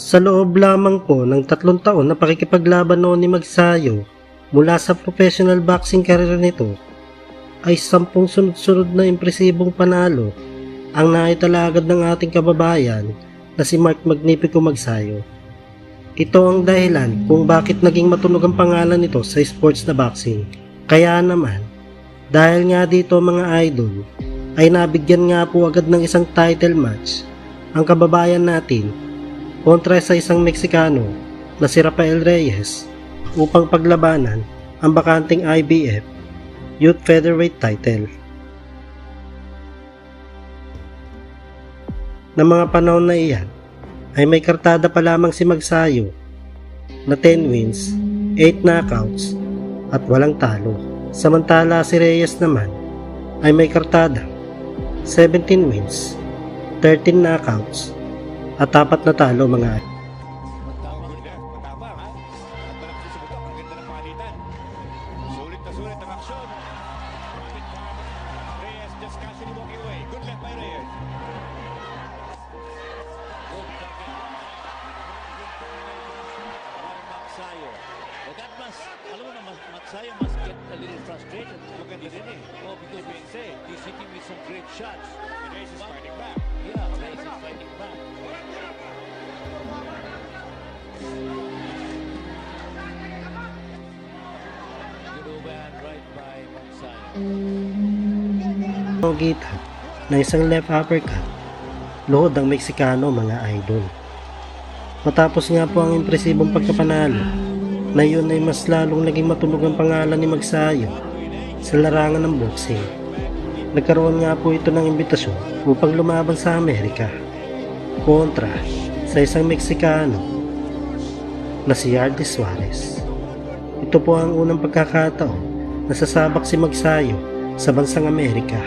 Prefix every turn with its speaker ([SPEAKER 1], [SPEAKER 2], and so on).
[SPEAKER 1] Sa loob lamang po ng 3 taon na pakikipaglaban noon ni Magsayo mula sa professional boxing career nito, ay 10 sunod-sunod na impresibong panalo ang naitalagad ng ating kababayan na si Mark Magnifico Magsayo. Ito ang dahilan kung bakit naging matunog ang pangalan nito sa sports na boxing. Kaya naman, dahil nga dito mga idol, ay nabigyan nga po agad ng isang title match ang kababayan natin kontra sa isang Meksikano na si Rafael Reyes upang paglabanan ang bakanting IBF Youth Featherweight title. Na mga panahon na iyan ay may kartada pa lamang si Magsayo na 10 wins, 8 knockouts at walang talo. Samantala si Reyes naman ay may kartada 17 wins, 13 knockouts at 4 na talo mga idol.
[SPEAKER 2] Matapang ha? At malaki sa butok. Ang ganda ng palitan. Sulit na sulit ang aksyon. Reyes just casually walking away. Good left by Reyes.
[SPEAKER 3] Magsayo. Alam mo na, Magsayo must get a little frustrated.
[SPEAKER 2] Maganda din eh.
[SPEAKER 3] Oh, because we say, he's hitting with some great shots.
[SPEAKER 2] Reyes is fighting back.
[SPEAKER 3] Yeah, Reyes is fighting back. Good overhand right by Magsayo.
[SPEAKER 1] Gitan na isang left uppercut, luhod ang Meksikano mga idol. Matapos nga po ang impresibong pagkapanalo, na yun ay mas lalong naging matunog ang pangalan ni Magsayo sa larangan ng boxing. Nagkaroon nga po ito ng imbitasyon upang lumaban sa Amerika kontra sa isang Meksikano na si Yarde Suarez. Ito po ang unang pagkakataon na sasabak si Magsayo sa bansang Amerika.